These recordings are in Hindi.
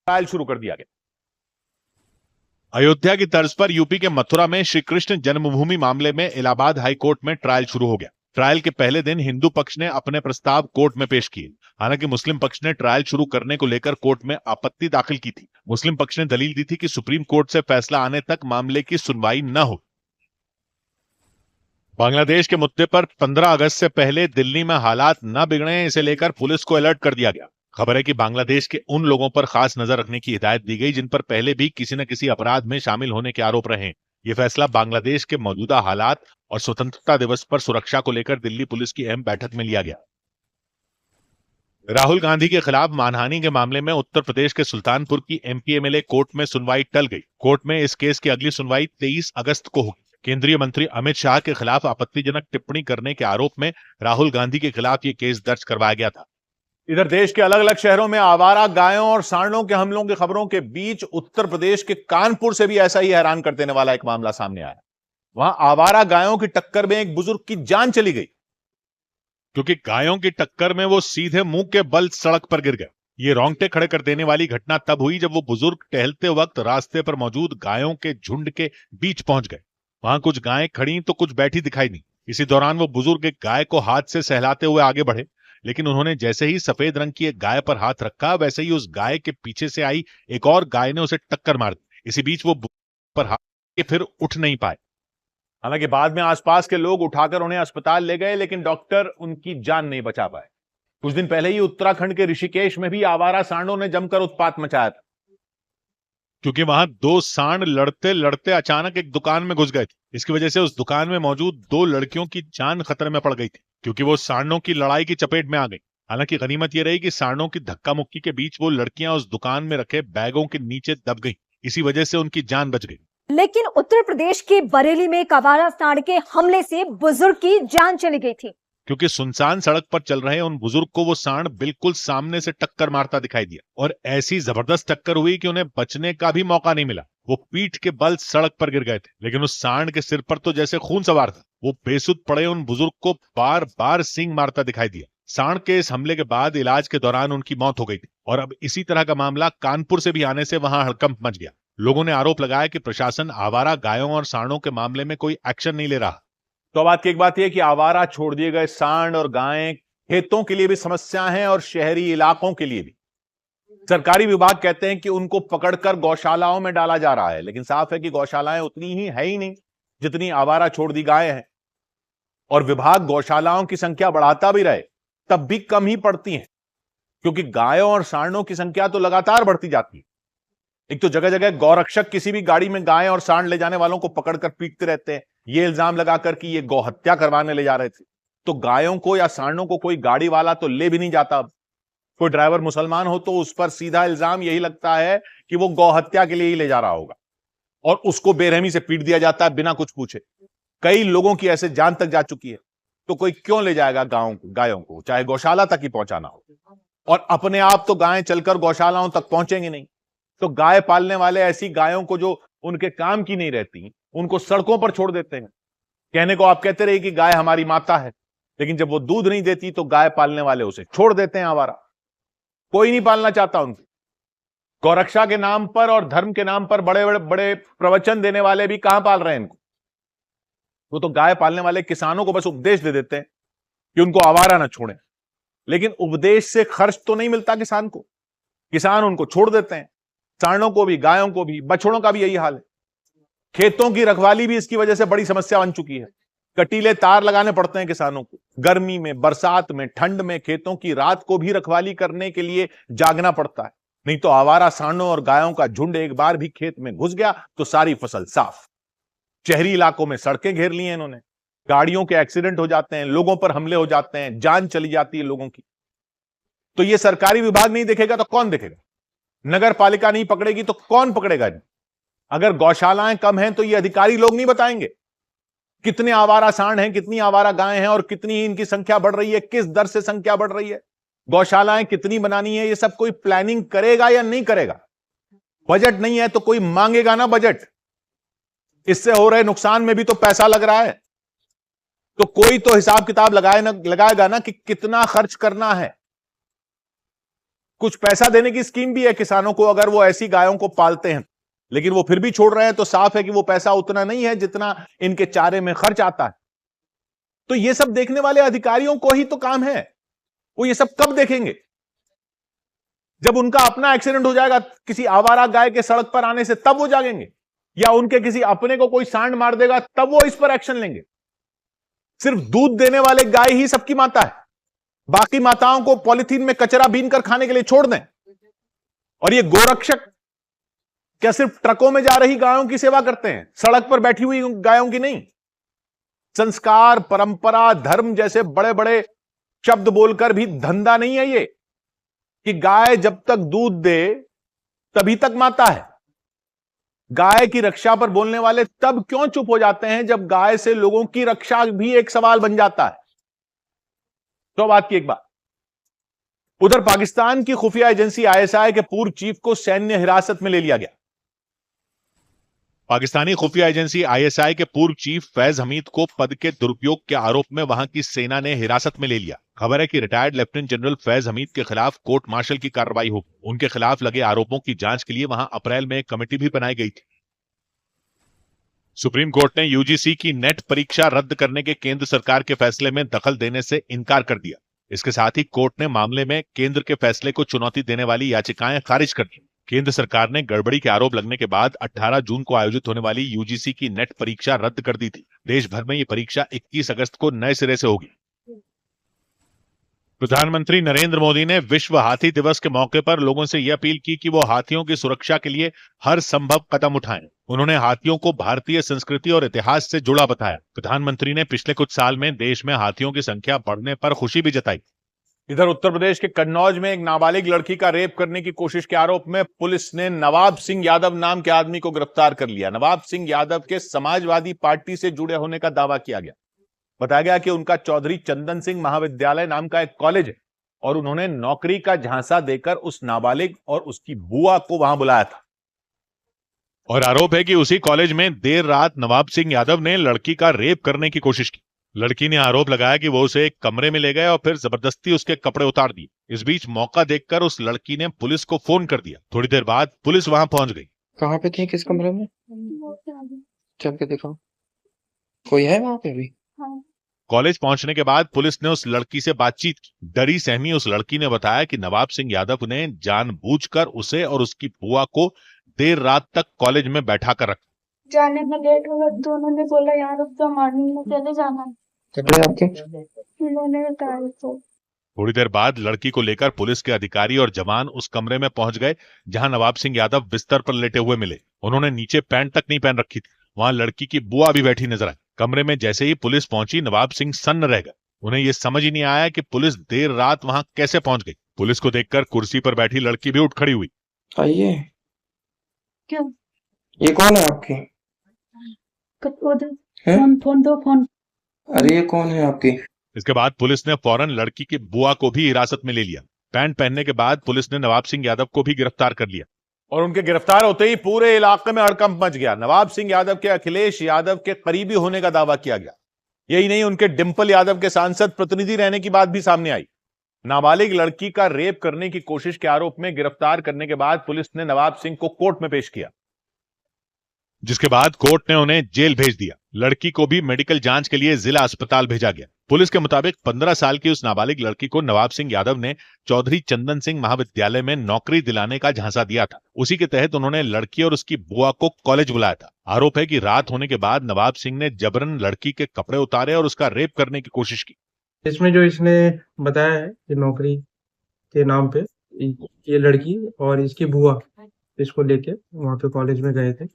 ट्रायल शुरू कर दिया गया। अयोध्या की तर्ज पर यूपी के मथुरा में श्री कृष्ण जन्मभूमि मामले में इलाहाबाद हाई कोर्ट में ट्रायल शुरू हो गया। ट्रायल के पहले दिन हिंदू पक्ष ने अपने प्रस्ताव कोर्ट में पेश किए। हालांकि मुस्लिम पक्ष ने ट्रायल शुरू करने को लेकर कोर्ट में आपत्ति दाखिल की थी। मुस्लिम पक्ष ने दलील दी थी कि सुप्रीम कोर्ट से फैसला आने तक मामले की सुनवाई न हो। बांग्लादेश के मुद्दे पर 15 अगस्त से पहले दिल्ली में हालात न बिगड़े, इसे लेकर पुलिस को अलर्ट कर दिया गया। खबर है कि बांग्लादेश के उन लोगों पर खास नजर रखने की हिदायत दी गई जिन पर पहले भी किसी न किसी अपराध में शामिल होने के आरोप रहे। यह फैसला बांग्लादेश के मौजूदा हालात और स्वतंत्रता दिवस पर सुरक्षा को लेकर दिल्ली पुलिस की अहम बैठक में लिया गया। राहुल गांधी के खिलाफ मानहानि के मामले में उत्तर प्रदेश के सुल्तानपुर की एमपी एमएलए कोर्ट में सुनवाई टल गई। कोर्ट में इस केस की अगली सुनवाई 23 अगस्त को होगी। केंद्रीय मंत्री अमित शाह के खिलाफ आपत्तिजनक टिप्पणी करने के आरोप में राहुल गांधी के खिलाफ यह केस दर्ज करवाया गया था। इधर देश के अलग अलग शहरों में आवारा गायों और सांडों के हमलों की खबरों के बीच उत्तर प्रदेश के कानपुर से भी ऐसा ही हैरान कर देने वाला एक मामला सामने आया। वहां आवारा गायों की टक्कर में एक बुजुर्ग की जान चली गई, क्योंकि गायों की टक्कर में वो सीधे मुंह के बल सड़क पर गिर गए। ये रोंगटे खड़े कर देने वाली घटना तब हुई जब वो बुजुर्ग टहलते वक्त रास्ते पर मौजूद गायों के झुंड के बीच पहुंच गए। वहां कुछ गायें खड़ी तो कुछ बैठी दिखाई दी। इसी दौरान वो बुजुर्ग एक गाय को हाथ से सहलाते हुए आगे बढ़े, लेकिन उन्होंने जैसे ही सफेद रंग की एक गाय पर हाथ रखा, वैसे ही उस गाय के पीछे से आई एक और गाय ने उसे टक्कर मार दी। इसी बीच वो पर हाथ के फिर उठ नहीं पाए। हालांकि बाद में आसपास के लोग उठाकर उन्हें अस्पताल ले गए, लेकिन डॉक्टर उनकी जान नहीं बचा पाए। कुछ दिन पहले ही उत्तराखंड के ऋषिकेश में भी आवारा सांडों ने जमकर उत्पात मचाया था, क्योंकि वहां दो सांड लड़ते लड़ते अचानक एक दुकान में घुस गए थे। इसकी वजह से उस दुकान में मौजूद 2 लड़कियों की जान खतरे में पड़ गई थी, क्योंकि वो सांडों की लड़ाई की चपेट में आ गई। हालांकि गनीमत यह रही कि सांडों की धक्का मुक्की के बीच वो लड़कियां उस दुकान में रखे बैगों के नीचे दब गईं। इसी वजह से उनकी जान बच गई। लेकिन उत्तर प्रदेश के बरेली में एक आवारा सांड के हमले से बुजुर्ग की जान चली गई थी, क्योंकि सुनसान सड़क पर चल रहे उन बुजुर्ग को वो सांड बिल्कुल सामने से टक्कर मारता दिखाई दिया, और ऐसी जबरदस्त टक्कर हुई कि उन्हें बचने का भी मौका नहीं मिला। वो पीठ के बल सड़क पर गिर गए थे, लेकिन उस सांड के सिर पर तो जैसे खून सवार था। वो बेसुध पड़े उन बुजुर्ग को बार बार सींग मारता दिखाई दिया। सांड के इस हमले के बाद इलाज के दौरान उनकी मौत हो गई थी, और अब इसी तरह का मामला कानपुर से भी आने से वहां हड़कंप मच गया। लोगों ने आरोप लगाया कि प्रशासन आवारा गायों और सांडों के मामले में कोई एक्शन नहीं ले रहा। तो बात की एक बात यह कि आवारा छोड़ दिए गए सांड और गायें खेतों के लिए भी समस्या है और शहरी इलाकों के लिए भी। सरकारी विभाग कहते हैं कि उनको पकड़कर गौशालाओं में डाला जा रहा है, लेकिन साफ है कि गौशालाएं उतनी ही है ही नहीं जितनी आवारा छोड़ दी गायें हैं। और विभाग गौशालाओं की संख्या बढ़ाता भी रहे तब भी कम ही पड़ती है, क्योंकि गायों और सांडों की संख्या तो लगातार बढ़ती जाती है। एक तो जगह जगह गौरक्षक किसी भी गाड़ी में गाय और सांड ले जाने वालों को पकड़कर पीटते रहते हैं, ये इल्जाम लगाकर कि ये गौ हत्या करवाने ले जा रहे थे। तो गायों को या सांडों को कोई गाड़ी वाला तो ले भी नहीं जाता। अब कोई ड्राइवर मुसलमान हो तो उस पर सीधा इल्जाम यही लगता है कि वो गौ हत्या के लिए ही ले जा रहा होगा, और उसको बेरहमी से पीट दिया जाता है बिना कुछ पूछे। कई लोगों की ऐसे जान तक जा चुकी है, तो कोई क्यों ले जाएगा गायों को, चाहे गौशाला तक ही पहुंचाना हो। और अपने आप तो गायें चलकर गौशालाओं तक पहुंचेंगी नहीं, तो गाय पालने वाले ऐसी गायों को जो उनके काम की नहीं रहती, उनको सड़कों पर छोड़ देते हैं। कहने को आप कहते रहे कि गाय हमारी माता है, लेकिन जब वो दूध नहीं देती तो गाय पालने वाले उसे छोड़ देते हैं आवारा। कोई नहीं पालना चाहता उनको। गौरक्षा के नाम पर और धर्म के नाम पर बड़े बड़े बड़े प्रवचन देने वाले भी कहां पाल रहे हैं इनको। वो तो गाय पालने वाले किसानों को बस उपदेश दे देते हैं कि उनको आवारा ना छोड़ें, लेकिन उपदेश से खर्च तो नहीं मिलता किसान को। किसान उनको छोड़ देते हैं, सांडों को भी, गायों को भी, बछड़ों का भी यही हाल है। खेतों की रखवाली भी इसकी वजह से बड़ी समस्या बन चुकी है। कटीले तार लगाने पड़ते हैं किसानों को। गर्मी में, बरसात में, ठंड में खेतों की रात को भी रखवाली करने के लिए जागना पड़ता है, नहीं तो आवारा सांडों और गायों का झुंड एक बार भी खेत में घुस गया तो सारी फसल साफ। शहरी इलाकों में सड़कें घेर ली हैं इन्होंने, गाड़ियों के एक्सीडेंट हो जाते हैं, लोगों पर हमले हो जाते हैं, जान चली जाती है लोगों की। तो ये सरकारी विभाग नहीं देखेगा तो कौन देखेगा? नगर पालिका नहीं पकड़ेगी तो कौन पकड़ेगा? अगर गौशालाएं कम हैं तो ये अधिकारी लोग नहीं बताएंगे कितने आवारा सांड हैं, कितनी आवारा गायें हैं और कितनी इनकी संख्या बढ़ रही है, किस दर से संख्या बढ़ रही है, गौशालाएं कितनी बनानी है। ये सब कोई प्लानिंग करेगा या नहीं करेगा? बजट नहीं है तो कोई मांगेगा ना बजट। इससे हो रहे नुकसान में भी तो पैसा लग रहा है, तो कोई तो हिसाब किताब लगाएगा ना कि कितना खर्च करना है। कुछ पैसा देने की स्कीम भी है किसानों को अगर वो ऐसी गायों को पालते हैं, लेकिन वो फिर भी छोड़ रहे हैं, तो साफ है कि वो पैसा उतना नहीं है जितना इनके चारे में खर्च आता है। तो ये सब देखने वाले अधिकारियों को ही तो काम है, वो ये सब कब देखेंगे? जब उनका अपना एक्सीडेंट हो जाएगा किसी आवारा गाय के सड़क पर आने से, तब वो जागेंगे, या उनके किसी अपने को कोई सांड मार देगा तब वो इस पर एक्शन लेंगे। सिर्फ दूध देने वाले गाय ही सबकी माता है, बाकी माताओं को पॉलिथीन में कचरा बीन कर खाने के लिए छोड़ दें। और ये गोरक्षक क्या सिर्फ ट्रकों में जा रही गायों की सेवा करते हैं, सड़क पर बैठी हुई गायों की नहीं? संस्कार, परंपरा, धर्म जैसे बड़े बड़े शब्द बोलकर भी धंधा नहीं है ये, कि गाय जब तक दूध दे तभी तक माता है। गाय की रक्षा पर बोलने वाले तब क्यों चुप हो जाते हैं जब गाय से लोगों की रक्षा भी एक सवाल बन जाता है? तो बात की एक बात, उधर पाकिस्तान की खुफिया एजेंसी आईएसआई के पूर्व चीफ को सैन्य हिरासत में ले लिया गया। पाकिस्तानी खुफिया एजेंसी आईएसआई के पूर्व चीफ फैज हमीद को पद के दुरुपयोग के आरोप में वहां की सेना ने हिरासत में ले लिया। खबर है कि retired lieutenant general Faiz Hamid के खिलाफ कोर्ट मार्शल की कार्रवाई होगी। उनके खिलाफ लगे आरोपों की जांच के लिए वहां अप्रैल में एक कमेटी भी बनाई गई थी। सुप्रीम कोर्ट ने यूजीसी की नेट परीक्षा रद्द करने के केंद्र सरकार के फैसले में दखल देने से इनकार कर दिया। इसके साथ ही कोर्ट ने मामले में केंद्र के फैसले को चुनौती देने वाली याचिकाएं खारिज कर दी। केंद्र सरकार ने गड़बड़ी के आरोप लगने के बाद 18 जून को आयोजित होने वाली यूजीसी की नेट परीक्षा रद्द कर दी थी। देश भर में ये परीक्षा 21 अगस्त को नए सिरे से होगी। प्रधानमंत्री नरेंद्र मोदी ने विश्व हाथी दिवस के मौके पर लोगों से यह अपील की कि वो हाथियों की सुरक्षा के लिए हर संभव कदम उठाएं। उन्होंने हाथियों को भारतीय संस्कृति और इतिहास से जुड़ा बताया। प्रधानमंत्री ने पिछले कुछ साल में देश में हाथियों की संख्या बढ़ने पर खुशी भी जताई। इधर उत्तर प्रदेश के कन्नौज में एक नाबालिग लड़की का रेप करने की कोशिश के आरोप में पुलिस ने नवाब सिंह यादव नाम के आदमी को गिरफ्तार कर लिया। नवाब सिंह यादव के समाजवादी पार्टी से जुड़े होने का दावा किया गया। बताया गया कि उनका चौधरी चंदन सिंह महाविद्यालय नाम का एक कॉलेज है और उन्होंने नौकरी का झांसा देकर उस नाबालिग और उसकी बुआ को वहां बुलाया था। और आरोप है कि उसी कॉलेज में देर रात नवाब सिंह यादव ने लड़की का रेप करने की कोशिश की। लड़की ने आरोप लगाया कि वो उसे एक कमरे में ले गए और फिर जबरदस्ती उसके कपड़े उतार दिए। इस बीच मौका देखकर उस लड़की ने पुलिस को फोन कर दिया। थोड़ी देर बाद पुलिस वहां पहुंच गई। कहाँ पे थी, किस कमरे में? चल के देखो, कोई है वहां पे भी? कॉलेज पहुंचने के बाद पुलिस ने उस लड़की से बातचीत की। डरी सहमी उस लड़की ने बताया कि नवाब सिंह यादव ने जानबूझकर उसे और उसकी बुआ को देर रात तक कॉलेज में बैठा कर रखा। जाने में लेट हो गया, दोनों ने बोला यहाँ रुक जाओ, मॉर्निंग में चले जाना। कपड़े आपके? उन्होंने बताया तो। थोड़ी देर बाद लड़की को लेकर पुलिस के अधिकारी और जवान उस कमरे में पहुंच गए जहां नवाब सिंह यादव बिस्तर पर लेटे हुए मिले। उन्होंने नीचे पैंट तक नहीं पहन रखी थी। वहां लड़की की बुआ भी बैठी नजर आई। कमरे में जैसे ही पुलिस पहुंची, नवाब सिंह सन्न रह गए। उन्हें यह समझ ही नहीं आया कि पुलिस देर रात वहां कैसे पहुंच गई। पुलिस को देखकर कुर्सी पर बैठी लड़की भी उठ खड़ी हुई। आइए। क्यों? ये कौन है आपकी? हैं? फोन दो, फोन। अरे ये कौन है आपकी? इसके बाद पुलिस ने फौरन लड़की की बुआ को भी हिरासत में ले लिया। पैंट पहनने के बाद पुलिस ने नवाब सिंह यादव को भी गिरफ्तार कर लिया। और उनके गिरफ्तार होते ही पूरे इलाके में हड़कंप मच गया। नवाब सिंह यादव के अखिलेश यादव के करीबी होने का दावा किया गया। यही नहीं, उनके डिंपल यादव के सांसद प्रतिनिधि रहने की बात भी सामने आई। नाबालिग लड़की का रेप करने की कोशिश के आरोप में गिरफ्तार करने के बाद पुलिस ने नवाब सिंह को कोर्ट में पेश किया, जिसके बाद कोर्ट ने उन्हें जेल भेज दिया। लड़की को भी मेडिकल जांच के लिए जिला अस्पताल भेजा गया। पुलिस के मुताबिक 15 साल की उस नाबालिग लड़की को नवाब सिंह यादव ने चौधरी चंदन सिंह महाविद्यालय में नौकरी दिलाने का झांसा दिया था। उसी के तहत उन्होंने लड़की और उसकी बुआ को कॉलेज बुलाया था। आरोप है कि रात होने के बाद नवाब सिंह ने जबरन लड़की के कपड़े उतारे और उसका रेप करने की कोशिश की। इसमें जो इसने बताया है कि नौकरी के नाम पे ये लड़की और इसकी बुआ इसको लेके वहां पे कॉलेज में गए थे।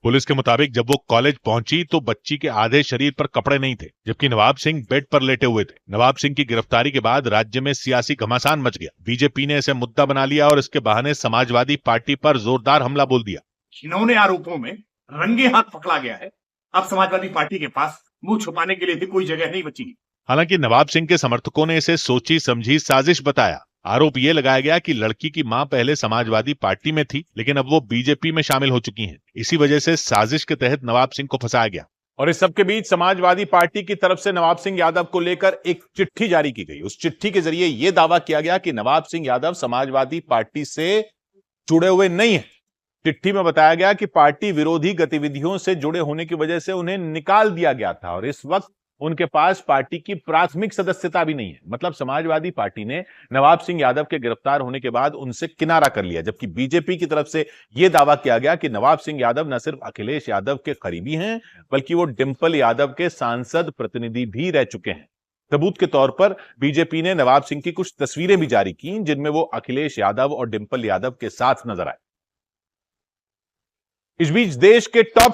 पुलिस के मुताबिक जब वो कॉलेज पहुंची तो बच्ची के आधे शरीर पर कपड़े नहीं थे, जबकि नवाब सिंह बेड पर लेटे हुए थे। नवाब सिंह की गिरफ्तारी के बाद राज्य में सियासी घमासान मच गया। बीजेपी ने इसे मुद्दा बना लिया और इसके बहाने समाजवादी पार्टी पर जोरदार हमला बोल दिया। घिनौने आरोपों में रंगे हाथ पकड़ा गया है। अब समाजवादी पार्टी के पास मुंह छुपाने के लिए भी कोई जगह नहीं बची। हालांकि नवाब सिंह के समर्थकों ने इसे सोची समझी साजिश बताया। आरोप ये लगाया गया कि लड़की की मां पहले समाजवादी पार्टी में थी, लेकिन अब वो बीजेपी में शामिल हो चुकी हैं। इसी वजह से साजिश के तहत नवाब सिंह को फंसाया गया। और इस सबके बीच समाजवादी पार्टी की तरफ से नवाब सिंह यादव को लेकर एक चिट्ठी जारी की गई। उस चिट्ठी के जरिए यह दावा किया गया कि नवाब सिंह यादव समाजवादी पार्टी से जुड़े हुए नहीं है। चिट्ठी में बताया गया कि पार्टी विरोधी गतिविधियों से जुड़े होने की वजह से उन्हें निकाल दिया गया था और इस वक्त उनके पास पार्टी की प्राथमिक सदस्यता भी नहीं है। मतलब समाजवादी पार्टी ने नवाब सिंह यादव के गिरफ्तार होने के बाद उनसे किनारा कर लिया, जबकि बीजेपी की तरफ से यह दावा किया गया कि नवाब सिंह यादव न सिर्फ अखिलेश यादव के करीबी हैं, बल्कि वो डिंपल यादव के सांसद प्रतिनिधि भी रह चुके हैं। सबूत के तौर पर बीजेपी ने नवाब सिंह की कुछ तस्वीरें भी जारी की, जिनमें वो अखिलेश यादव और डिंपल यादव के साथ नजर आए। इस बीच देश के टॉप